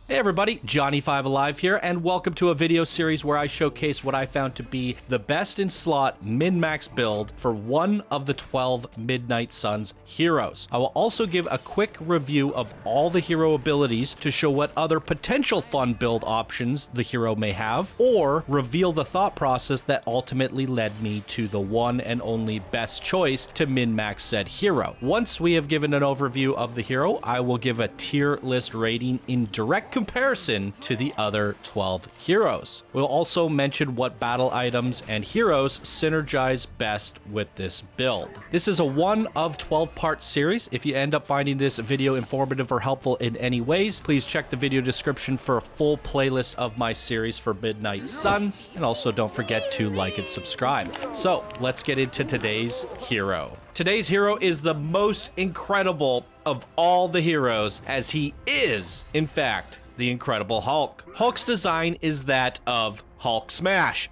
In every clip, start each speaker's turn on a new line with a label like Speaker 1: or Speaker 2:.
Speaker 1: Hey everybody, Johnny5 Alive here, and welcome to a video series where I showcase what I found to be the best in slot min-max build for one of the 12 Midnight Suns heroes. I will also give a quick review of all the hero abilities to show what other potential fun build options the hero may have, or reveal the thought process that ultimately led me to the one and only best choice to min-max said hero. Once we have given an overview of the hero, I will give a tier list rating in direct comparison to the other 12 heroes. We'll also mention what battle items and heroes synergize best with this build. This is a 1 of 12 part series. If you end up finding this video informative or helpful in any ways, please check the video description for a full playlist of my series for Midnight Suns, and also don't forget to like and subscribe. So let's get into today's hero. Today's hero is the most incredible of all the heroes, as he is, in fact, the Incredible Hulk. Hulk's design is that of Hulk Smash.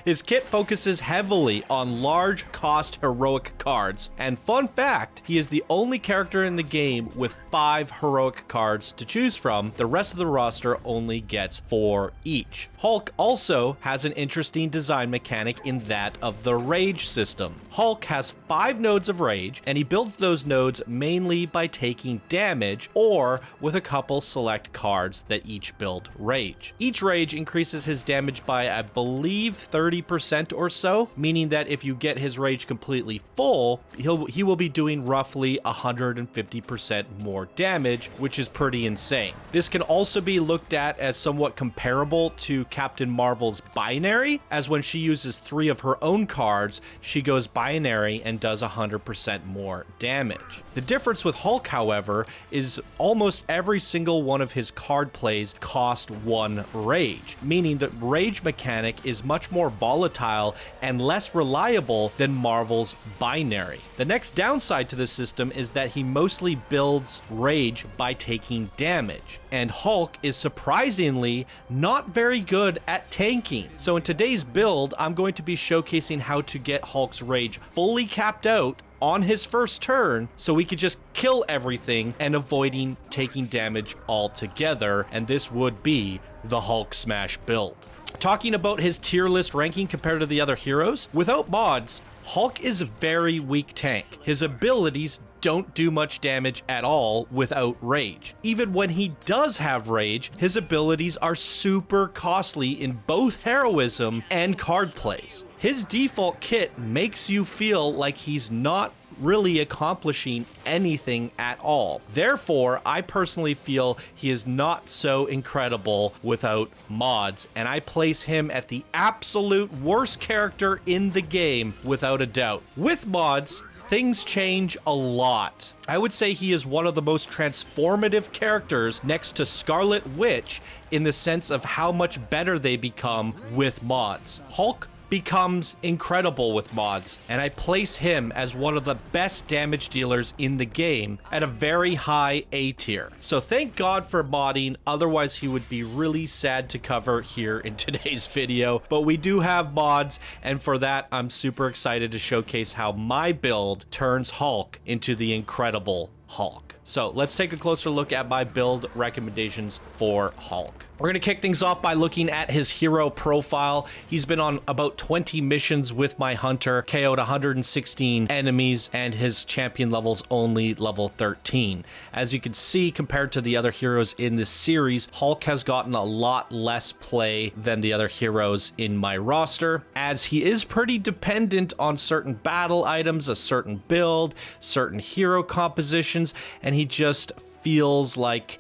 Speaker 1: His kit focuses heavily on large cost heroic cards, and fun fact, he is the only character in the game with 5 heroic cards to choose from. The rest of the roster only gets 4 each. Hulk also has an interesting design mechanic in that of the rage system. Hulk has 5 nodes of rage, and he builds those nodes mainly by taking damage or with a couple select cards that each build rage. Each rage increases his damage by, I believe, 30% or so, meaning that if you get his rage completely full, he will be doing roughly 150% more damage, which is pretty insane. This can also be looked at as somewhat comparable to Captain Marvel's Binary, as when she uses 3 of her own cards, she goes Binary and does 100% more damage. The difference with Hulk, however, is almost every single one of his card plays cost 1 rage, meaning that rage mechanic is much more volatile and less reliable than Marvel's Binary. The next downside to the system is that he mostly builds rage by taking damage, and Hulk is surprisingly not very good at tanking. So in today's build, I'm going to be showcasing how to get Hulk's rage fully capped out on his first turn, so we could just kill everything and avoiding taking damage altogether, and this would be the Hulk Smash build. Talking about his tier list ranking compared to the other heroes, without mods, Hulk is a very weak tank. His abilities don't do much damage at all without rage. Even when he does have rage, his abilities are super costly in both heroism and card plays. His default kit makes you feel like he's not really accomplishing anything at all. Therefore, I personally feel he is not so incredible without mods, and I place him at the absolute worst character in the game without a doubt. With mods, things change a lot. I would say he is one of the most transformative characters next to Scarlet Witch in the sense of how much better they become with mods. Hulk becomes incredible with mods, and I place him as one of the best damage dealers in the game at a very high A tier. So thank God for modding, otherwise he would be really sad to cover here in today's video. But we do have mods, and for that I'm super excited to showcase how my build turns Hulk into the Incredible Hulk. So let's take a closer look at my build recommendations for Hulk. We're going to kick things off by looking at his hero profile. He's been on about 20 missions with my hunter, KO'd 116 enemies, and his champion level's only level 13. As you can see, compared to the other heroes in this series, Hulk has gotten a lot less play than the other heroes in my roster, as he is pretty dependent on certain battle items, a certain build, certain hero compositions, and he just feels like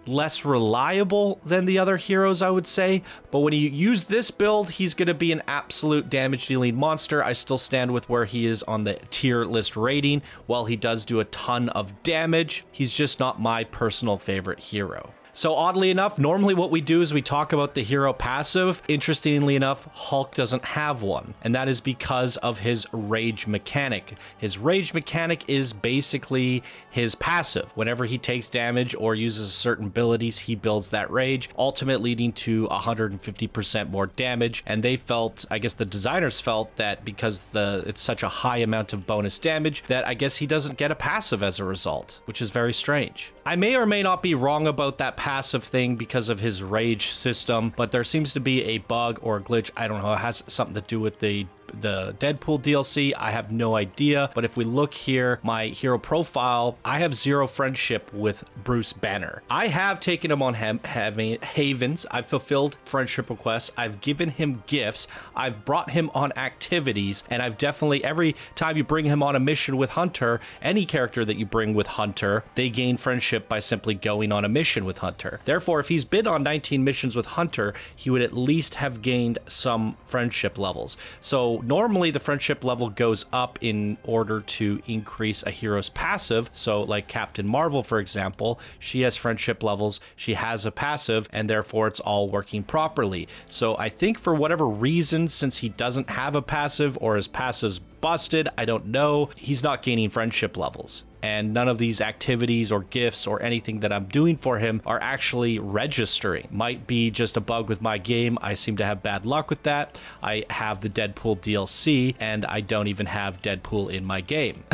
Speaker 1: less reliable than the other heroes, I would say. But when you use this build, he's going to be an absolute damage dealing monster. I still stand with where he is on the tier list rating. While he does do a ton of damage, he's just not my personal favorite hero. So oddly enough, normally what we do is we talk about the hero passive. Interestingly enough, Hulk doesn't have one, and that is because of his rage mechanic. His rage mechanic is basically his passive. Whenever he takes damage or uses certain abilities, he builds that rage, ultimately leading to 150% more damage. And they felt, I guess the designers felt, that because it's such a high amount of bonus damage, that I guess he doesn't get a passive as a result, which is very strange. I may or may not be wrong about that passive thing because of his rage system, but there seems to be a bug or a glitch. I don't know. It has something to do with the Deadpool DLC. I have no idea. But if we look here, my hero profile, I have 0 friendship with Bruce Banner. I have taken him on havens. I've fulfilled friendship requests. I've given him gifts. I've brought him on activities. And I've definitely, every time you bring him on a mission with Hunter, any character that you bring with Hunter, they gain friendship by simply going on a mission with Hunter. Therefore, if he's been on 19 missions with Hunter, he would at least have gained some friendship levels. So normally the friendship level goes up in order to increase a hero's passive. So like Captain Marvel, for example, she has friendship levels, she has a passive, and therefore it's all working properly. So I think for whatever reason, since he doesn't have a passive or his passive's busted, I don't know, he's not gaining friendship levels. And none of these activities or gifts or anything that I'm doing for him are actually registering. Might be just a bug with my game. I seem to have bad luck with that. I have the Deadpool DLC and I don't even have Deadpool in my game.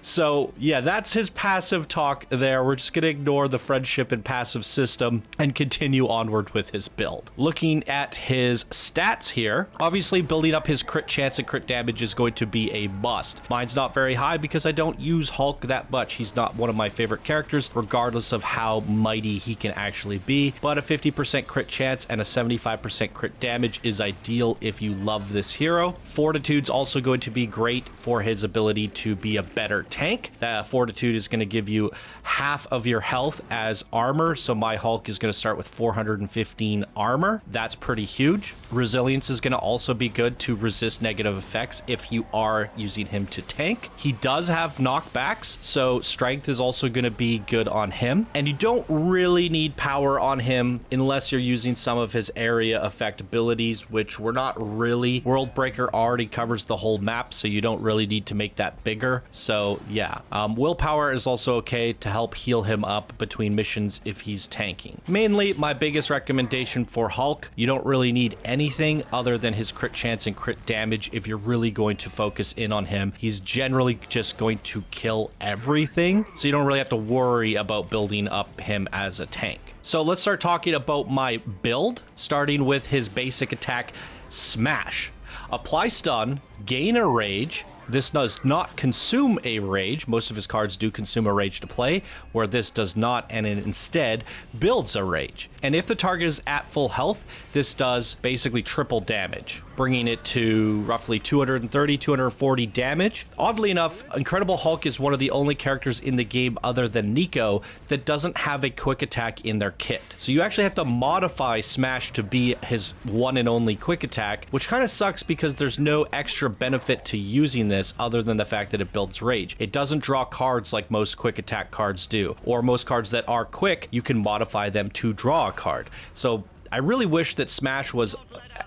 Speaker 1: So yeah, that's his passive talk there. We're just gonna ignore the friendship and passive system and continue onward with his build. Looking at his stats here, obviously building up his crit chance and crit damage is going to be a must. Mine's not very high because I don't use Hulk that much. He's not one of my favorite characters, regardless of how mighty he can actually be. But a 50% crit chance and a 75% crit damage is ideal if you love this hero. Fortitude's also going to be great for his ability to be a better tank. That Fortitude is going to give you half of your health as armor. So my Hulk is going to start with 415 armor. That's pretty huge. Resilience is going to also be good to resist negative effects if you are using him to tank. He does have knockbacks, so strength is also going to be good on him. And you don't really need power on him unless you're using some of his area effect abilities, which we're not really. World Breaker already covers the whole map, so you don't really need to make that bigger. So yeah, willpower is also okay to help heal him up between missions if he's tanking. Mainly, my biggest recommendation for Hulk, you don't really need anything other than his crit chance and crit damage if you're really going to focus in on him. He's generally just going to kill everything, so you don't really have to worry about building up him as a tank. So let's start talking about my build, starting with his basic attack, Smash. Apply stun, gain a rage. This does not consume a rage. Most of his cards do consume a rage to play, where this does not, and it instead builds a rage. And if the target is at full health, this does basically triple damage, bringing it to roughly 230, 240 damage. Oddly enough, Incredible Hulk is one of the only characters in the game other than Nico that doesn't have a quick attack in their kit. So you actually have to modify Smash to be his one and only quick attack, which kind of sucks because there's no extra benefit to using this other than the fact that it builds rage. It doesn't draw cards like most quick attack cards do, or most cards that are quick, you can modify them to draw a card. So I really wish that Smash was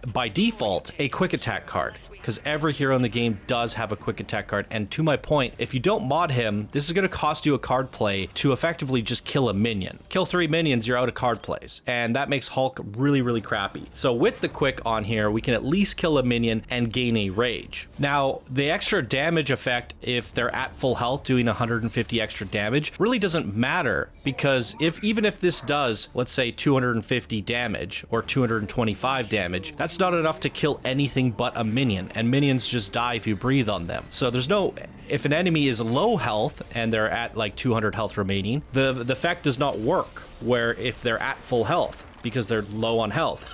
Speaker 1: by default a quick attack card, because every hero in the game does have a quick attack card. And to my point, if you don't mod him, this is going to cost you a card play to effectively just kill a minion. Kill 3 minions, you're out of card plays. And that makes Hulk really, really crappy. So with the quick on here, we can at least kill a minion and gain a rage. Now, the extra damage effect, if they're at full health, doing 150 extra damage, really doesn't matter, because even if this does, let's say 250 damage or 225 damage, that's not enough to kill anything but a minion. And minions just die if you breathe on them. So there's no, if an enemy is low health and they're at like 200 health remaining, the effect does not work, where if they're at full health, because they're low on health.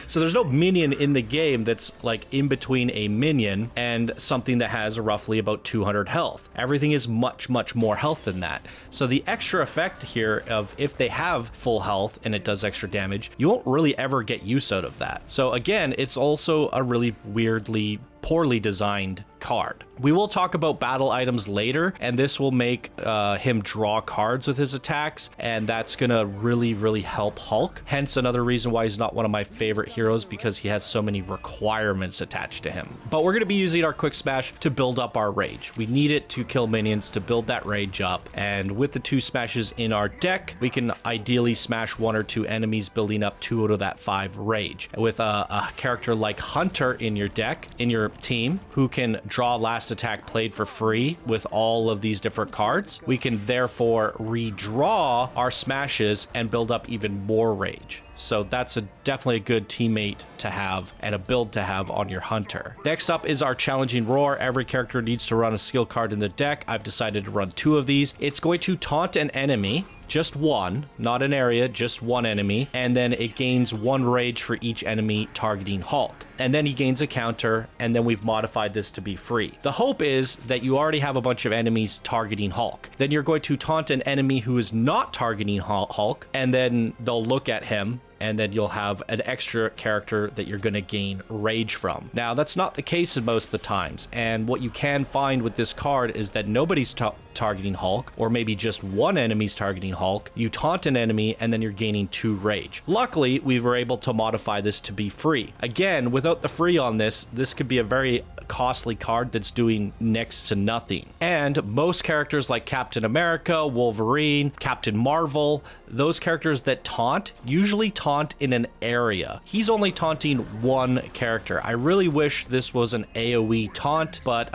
Speaker 1: So there's no minion in the game that's like in between a minion and something that has roughly about 200 health. Everything is much, much more health than that. So the extra effect here of if they have full health and it does extra damage, you won't really ever get use out of that. So again, it's also a really weirdly poorly designed card. We will talk about battle items later, and this will make him draw cards with his attacks, and that's gonna really, really help Hulk. Hence another reason why he's not one of my favorite heroes, because he has so many requirements attached to him. But we're gonna be using our quick smash to build up our rage. We need it to kill minions to build that rage up, and with the 2 smashes in our deck, we can ideally smash 1 or 2 enemies, building up 2 out of that 5 rage. With a character like Hunter in your deck, in your our team who can draw last attack played for free with all of these different cards, we can therefore redraw our smashes and build up even more rage. So that's definitely a good teammate to have and a build to have on your hunter. Next up is our challenging roar. Every character needs to run a skill card in the deck. I've decided to run 2 of these. It's going to taunt an enemy, just one, not an area, just one enemy, and then it gains 1 rage for each enemy targeting Hulk. And then he gains a counter, and then we've modified this to be free. The hope is that you already have a bunch of enemies targeting Hulk. Then you're going to taunt an enemy who is not targeting Hulk, and then they'll look at him, and then you'll have an extra character that you're going to gain rage from. Now, that's not the case in most of the times, and what you can find with this card is that nobody's targeting Hulk, or maybe just one enemy's targeting Hulk. You taunt an enemy, and then you're gaining 2 rage. Luckily, we were able to modify this to be free. Again, without the free on this could be a very costly card that's doing next to nothing. And most characters like Captain America, Wolverine, Captain Marvel, those characters that taunt usually taunt in an area. He's only taunting one character. I really wish this was an AoE taunt, but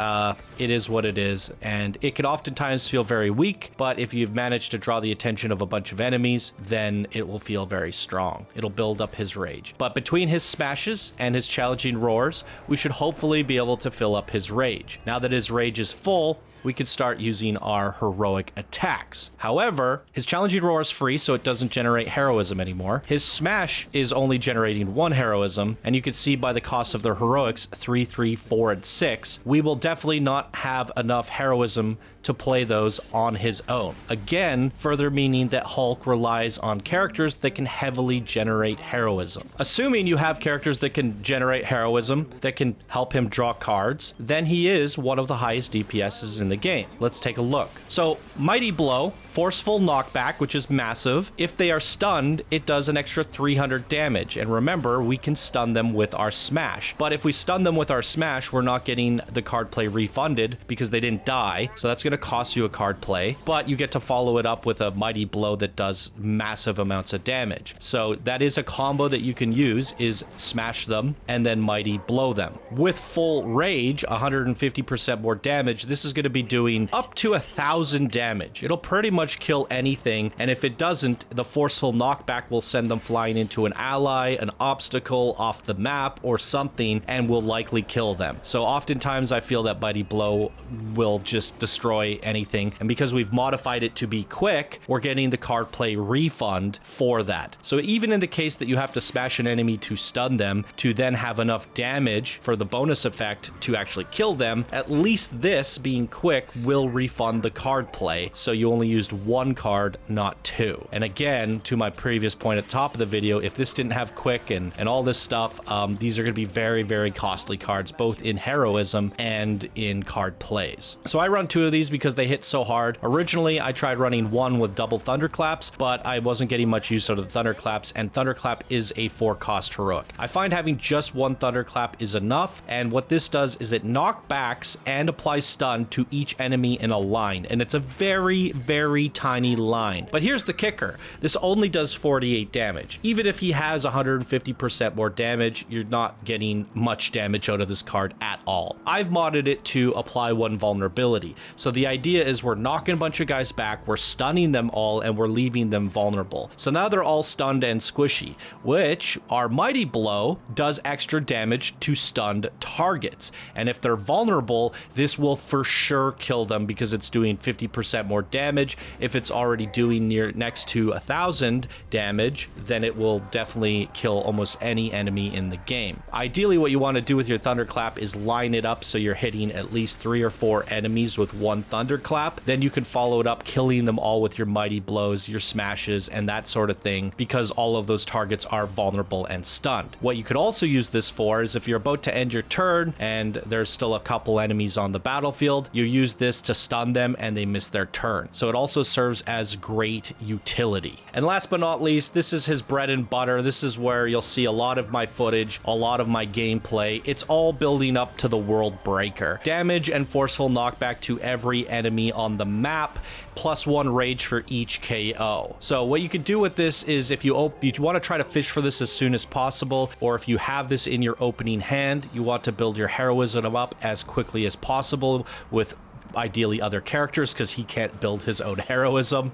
Speaker 1: it is what it is, and it can oftentimes feel very weak, but if you've managed to draw the attention of a bunch of enemies, then it will feel very strong. It'll build up his rage. But between his smashes and his challenging roars, we should hopefully be able to fill up his rage. Now that his rage is full, we could start using our heroic attacks. However, his challenging roar is free, so it doesn't generate heroism anymore. His smash is only generating 1 heroism, and you can see by the cost of their heroics, 3, 3, 4, and 6, we will definitely not have enough heroism to play those on his own. Again, further meaning that Hulk relies on characters that can heavily generate heroism. Assuming you have characters that can generate heroism, that can help him draw cards, then he is one of the highest DPSs in the game. Let's take a look. So, Mighty Blow, Forceful Knockback, which is massive. If they are stunned, it does an extra 300 damage. And remember, we can stun them with our smash. But if we stun them with our smash, we're not getting the card play refunded because they didn't die. So that's going to cost you a card play. But you get to follow it up with a Mighty Blow that does massive amounts of damage. So that is a combo that you can use, is smash them and then Mighty Blow them. With full rage, 150% more damage, this is going to be doing up to 1,000 damage. It'll pretty much kill anything, and if it doesn't, the Forceful Knockback will send them flying into an ally, an obstacle, off the map, or something, and will likely kill them. So oftentimes I feel that Mighty Blow will just destroy anything, and because we've modified it to be quick, we're getting the card play refund for that. So even in the case that you have to smash an enemy to stun them, to then have enough damage for the bonus effect to actually kill them, at least this, being quick, will refund the card play, so you only used 1 card, not 2. And again, to my previous point at the top of the video, if this didn't have quick and all this stuff, these are going to be very, very costly cards, both in heroism and in card plays. So I run 2 of these because they hit so hard. Originally, I tried running 1 with double Thunderclaps, but I wasn't getting much use out of the Thunderclaps, and Thunderclap is a 4-cost heroic. I find having just 1 Thunderclap is enough, and what this does is it knockbacks and applies stun to each enemy in a line, and it's a very, very tiny line. But here's the kicker. This only does 48 damage. Even if he has 150% more damage, you're not getting much damage out of this card at all. I've modded it to apply 1 vulnerability. So the idea is we're knocking a bunch of guys back, we're stunning them all, and we're leaving them vulnerable. So now they're all stunned and squishy, which our Mighty Blow does extra damage to stunned targets. And if they're vulnerable, this will for sure kill them because it's doing 50% more damage. If it's already doing next to 1,000 damage, then it will definitely kill almost any enemy in the game. Ideally, what you want to do with your Thunderclap is line it up so you're hitting at least 3 or 4 enemies with 1 Thunderclap. Then you can follow it up, killing them all with your Mighty Blows, your smashes, and that sort of thing, because all of those targets are vulnerable and stunned. What you could also use this for is if you're about to end your turn and there's still a couple enemies on the battlefield, you use this to stun them and they miss their turn. So it also also serves as great utility. And last but not least, this is his bread and butter. This is where you'll see a lot of my footage, a lot of my gameplay. It's all building up to the World Breaker. Damage and forceful knockback to every enemy on the map, +1 rage for each KO. So what you can do with this is if you want to try to fish for this as soon as possible, or if you have this in your opening hand, you want to build your heroism up as quickly as possible with ideally other characters, because he can't build his own heroism.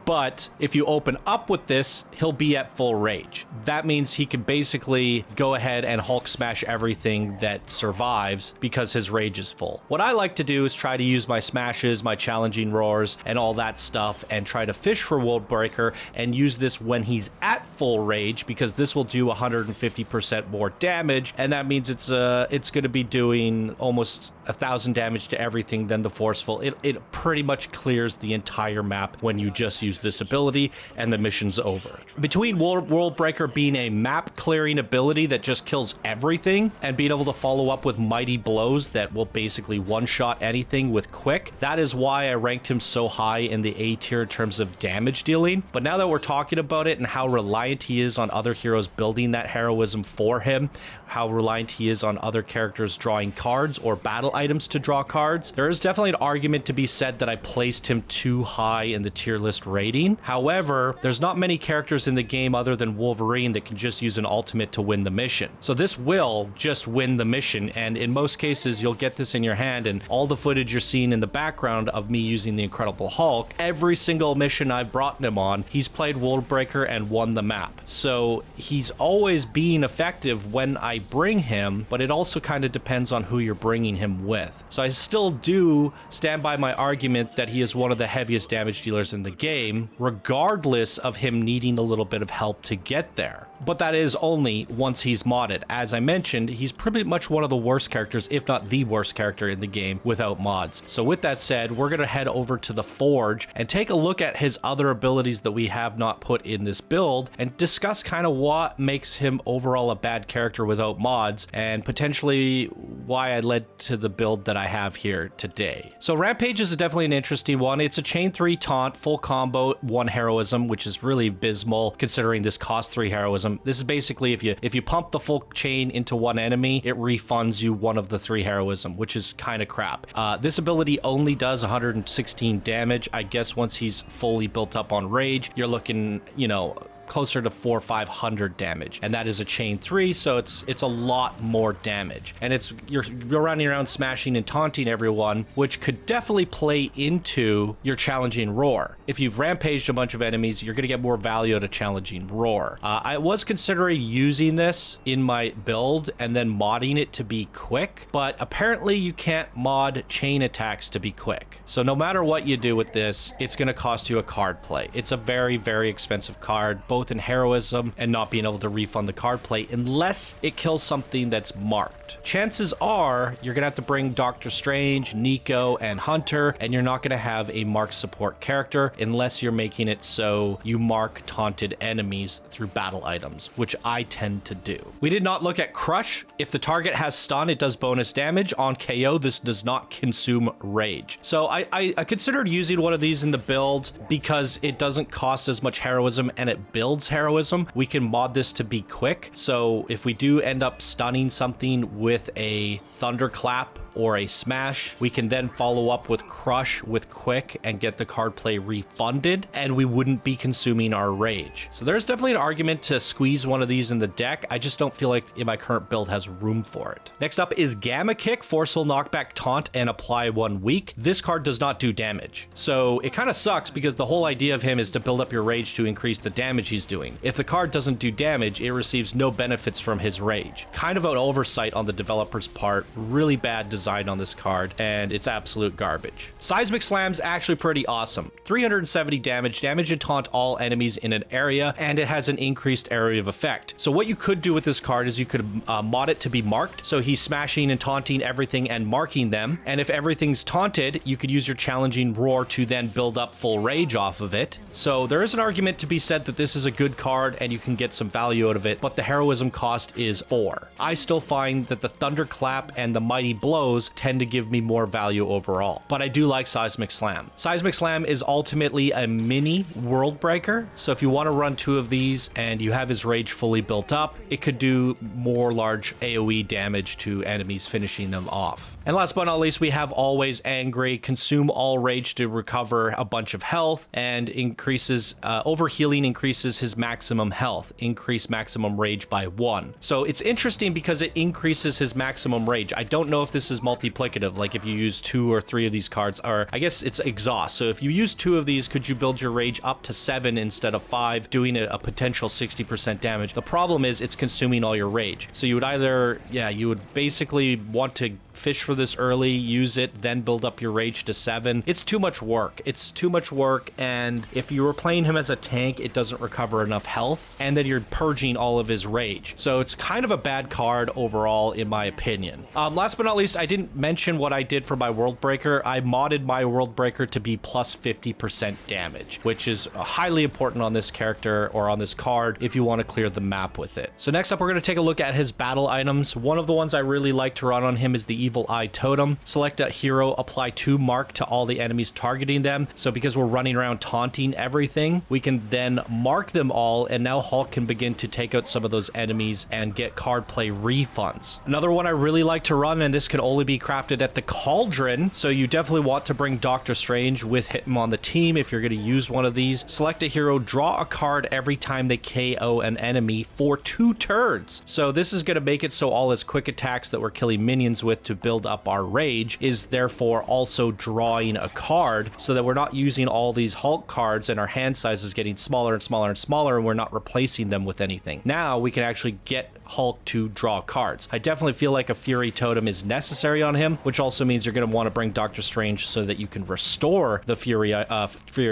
Speaker 1: But if you open up with this, he'll be at full rage. That means he can basically go ahead and Hulk smash everything that survives because his rage is full. What I like to do is try to use my smashes, my challenging roars, and all that stuff, and try to fish for World Breaker and use this when he's at full rage, because this will do 150% more damage, and that means it's going to be doing almost 1,000 damage to everything than the forceful. It pretty much clears the entire map when you just use this ability, and the mission's over. Between World Breaker being a map clearing ability that just kills everything, and being able to follow up with mighty blows that will basically one-shot anything with quick, that is why I ranked him so high in the A tier in terms of damage dealing. But now that we're talking about it and how reliant he is on other heroes building that heroism for him, how reliant he is on other characters drawing cards or battle items to draw cards, there is definitely an argument to be said that I placed him too high in the tier list rating. However, there's not many characters in the game other than Wolverine that can just use an ultimate to win the mission. So this will just win the mission, and in most cases you'll get this in your hand, and all the footage you're seeing in the background of me using the Incredible Hulk, every single mission I've brought him on, he's played World Breaker and won the map. So he's always being effective when I bring him, but it also kind of depends on who you're bringing him with. So I still do stand by my argument that he is one of the heaviest damage dealers in the game, regardless of him needing a little bit of help to get there. But that is only once he's modded. As I mentioned, he's pretty much one of the worst characters, if not the worst character in the game without mods. So with that said, we're going to head over to the Forge and take a look at his other abilities that we have not put in this build, and discuss kind of what makes him overall a bad character without mods, and potentially why I led to the build that I have here today. So Rampage is definitely an interesting one. It's a chain 3 taunt, full combo, 1 heroism, which is really abysmal considering this cost 3 heroism. This is basically if you pump the full chain into one enemy, it refunds you 1 of the 3 heroism, which is kind of crap. This ability only does 116 damage. I guess once he's fully built up on rage, you're looking, you know, closer to 400 or 500 damage, and that is a chain 3, so it's a lot more damage, and you're running around smashing and taunting everyone, which could definitely play into your challenging roar. If you've rampaged a bunch of enemies, you're going to get more value out of challenging roar. I was considering using this in my build and then modding it to be quick, but apparently you can't mod chain attacks to be quick. So no matter what you do with this, it's going to cost you a card play. It's a very, very expensive card, both in heroism and not being able to refund the card play unless it kills something that's marked. Chances are you're gonna have to bring Doctor Strange, Nico, and Hunter, and you're not gonna have a marked support character unless you're making it so you mark taunted enemies through battle items, which I tend to do. We did not look at Crush. If the target has stun, it does bonus damage. On KO, this does not consume rage. So I considered using one of these in the build because it doesn't cost as much heroism and it builds heroism. We can mod this to be quick, so if we do end up stunning something with a thunderclap or a smash, we can then follow up with Crush with quick and get the card play refunded, and we wouldn't be consuming our rage. So there's definitely an argument to squeeze one of these in the deck. I just don't feel like in my current build has room for it. Next up is Gamma Kick, forceful knockback, taunt, and apply 1 weak. This card does not do damage, so it kind of sucks because the whole idea of him is to build up your rage to increase the damage he's doing. If the card doesn't do damage, it receives no benefits from his rage. Kind of an oversight on the developer's part. Really bad design on this card, and it's absolute garbage. Seismic Slam's actually pretty awesome. 370 damage and taunt all enemies in an area, and it has an increased area of effect. So what you could do with this card is you could mod it to be marked, so he's smashing and taunting everything and marking them, and if everything's taunted, you could use your challenging roar to then build up full rage off of it. So there is an argument to be said that this is a good card and you can get some value out of it, but the heroism cost is 4. I still find that the Thunderclap and the Mighty Blows those tend to give me more value overall. But I do like Seismic Slam. Seismic Slam is ultimately a mini World Breaker. So if you want to run 2 of these and you have his rage fully built up, it could do more large AoE damage to enemies, finishing them off. And last but not least, we have Always Angry. Consume all rage to recover a bunch of health, and increases overhealing increases his maximum health. Increase maximum rage by 1. So it's interesting because it increases his maximum rage. I don't know if this is multiplicative, like if you use 2 or 3 of these cards, or I guess it's exhaust. So if you use 2 of these, could you build your rage up to 7 instead of 5, doing a potential 60% damage? The problem is it's consuming all your rage. So you would either, you would basically want to fish for this early, use it, then build up your rage to 7. It's too much work. It's too much work, and if you were playing him as a tank, it doesn't recover enough health, and then you're purging all of his rage. So it's kind of a bad card overall, in my opinion. Last but not least, I didn't mention what I did for my World Breaker. I modded my World Breaker to be plus 50% damage, which is highly important on this character or on this card if you want to clear the map with it. So next up, we're going to take a look at his battle items. One of the ones I really like to run on him is the Evil Eye Totem. Select a hero, apply 2 mark to all the enemies targeting them. So because we're running around taunting everything, we can then mark them all, and now Hulk can begin to take out some of those enemies and get card play refunds. Another one I really like to run, and this can only be crafted at the Cauldron, so you definitely want to bring Doctor Strange with him on the team if you're going to use one of these. Select a hero, draw a card every time they KO an enemy for 2 turns. So this is going to make it so all his quick attacks that we're killing minions with to build up our rage is therefore also drawing a card, so that we're not using all these Hulk cards and our hand size is getting smaller and smaller and smaller, and we're not replacing them with anything. Now we can actually get Hulk to draw cards. I definitely feel like a Fury Totem is necessary on him, which also means you're going to want to bring Doctor Strange so that you can restore the Fury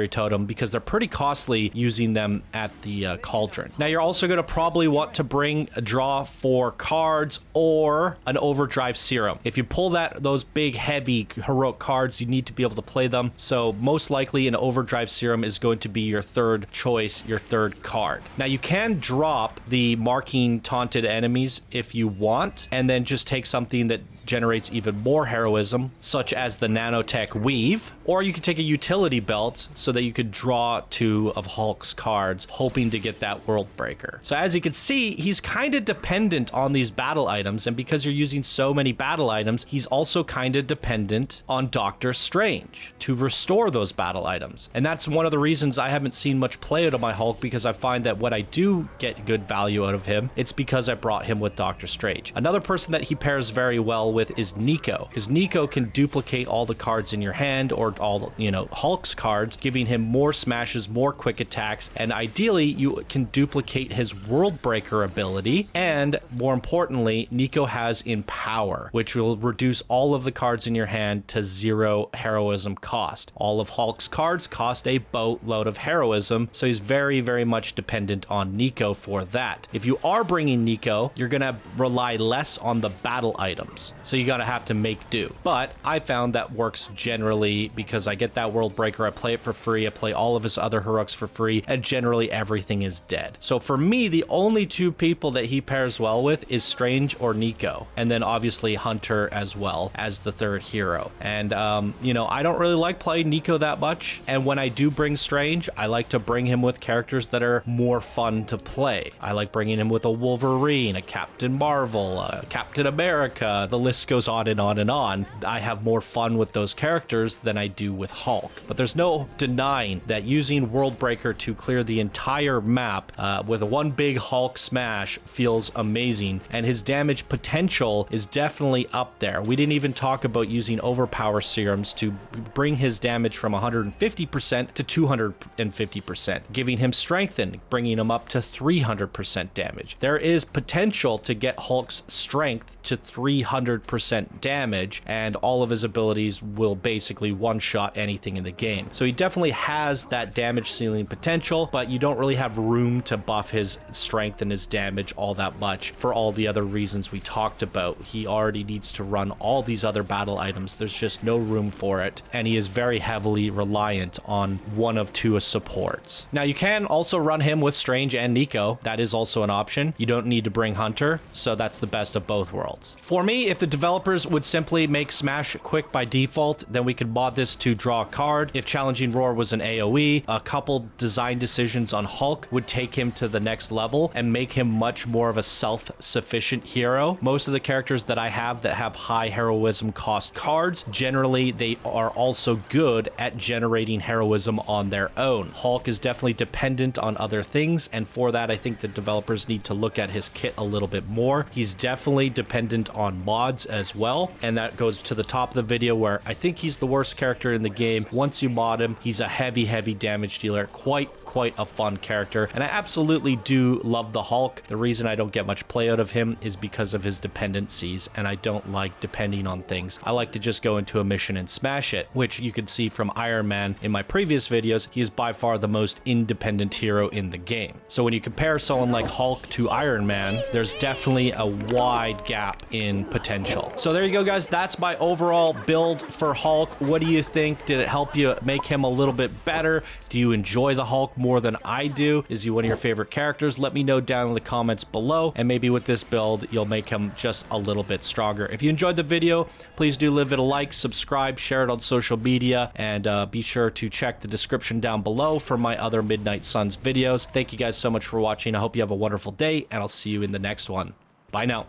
Speaker 1: Totem, because they're pretty costly using them at the Cauldron. Now you're also going to probably want to bring a draw 4 cards or an Overdrive Serum. If you pull those big heavy heroic cards, you need to be able to play them. So most likely an Overdrive Serum is going to be your 3rd choice, your 3rd card. Now you can drop the marking taunted enemies if you want, and then just take something that generates even more heroism, such as the Nanotech Weave, or you could take a utility belt so that you could draw 2 of Hulk's cards, hoping to get that World Breaker. So as you can see, he's kind of dependent on these battle items, and because you're using so many battle items, he's also kind of dependent on Doctor Strange to restore those battle items. And that's one of the reasons I haven't seen much play out of my Hulk, because I find that when I do get good value out of him, it's because I brought him with Doctor Strange. Another person that he pairs very well with is Nico, because Nico can duplicate all the cards in your hand, or all, Hulk's cards, giving him more smashes, more quick attacks, and ideally you can duplicate his World Breaker ability. And more importantly, Nico has Empower, which will reduce all of the cards in your hand to 0 heroism cost. All of Hulk's cards cost a boatload of heroism, so he's very, very much dependent on Nico for that. If you are bringing Nico, you're gonna rely less on the battle items, so you gotta have to make do. But I found that works generally, because I get that World Breaker, I play it for free, I play all of his other heroics for free, and generally everything is dead. So for me, the only 2 people that he pairs well with is Strange or Nico, and then obviously Hunter as well as the 3rd hero. And I don't really like playing Nico that much, and when I do bring Strange, I like to bring him with characters that are more fun to play. I like bringing him with a Wolverine, a Captain Marvel, a Captain America. The list goes on and on and on. I have more fun with those characters than I do with Hulk. But there's no denying that using World Breaker to clear the entire map with one big Hulk smash feels amazing, and his damage potential is definitely up there. We didn't even talk about using Overpower Serums to bring his damage from 150% to 250%, giving him Strengthen, bringing him up to 300% damage. There is potential to get Hulk's strength to 300% damage, and all of his abilities will basically one-shot anything in the game. So he definitely has that damage ceiling potential, but you don't really have room to buff his strength and his damage all that much for all the other reasons we talked about. He already needs to run all these other battle items. There's just no room for it, and he is very heavily reliant on one of 2 supports. Now you can also run him with Strange and Nico. That is also an option. You don't need to bring Hunter, so that's the best of both worlds. For me, if the developers would simply make Smash quick by default, then we could mod this to draw a card. If Challenging Roar was an AoE, a couple design decisions on Hulk would take him to the next level and make him much more of a self-sufficient hero. Most of the characters that I have that have high heroism cost cards, generally they are also good at generating heroism on their own. Hulk is definitely dependent on other things, and for that I think the developers need to look at his kit a little bit more. He's definitely dependent on mods as well, and that goes to the top of the video where I think he's the worst character in the game. Once you mod him, he's a heavy damage dealer. Quite a fun character, and I absolutely do love the Hulk. The reason I don't get much play out of him is because of his dependencies, and I don't like depending on things. I like to just go into a mission and smash it, which you can see from Iron Man in my previous videos. He is by far the most independent hero in the game. So when you compare someone like Hulk to Iron Man, there's definitely a wide gap in potential. So there you go, guys. That's my overall build for Hulk. What do you think? Did it help you make him a little bit better? Do you enjoy the Hulk more than I do? Is he one of your favorite characters? Let me know down in the comments below, and maybe with this build you'll make him just a little bit stronger. If you enjoyed the video, please do leave it a like, subscribe, share it on social media, and be sure to check the description down below for my other Midnight Suns videos. Thank you guys so much for watching. I hope you have a wonderful day, and I'll see you in the next one. Bye now.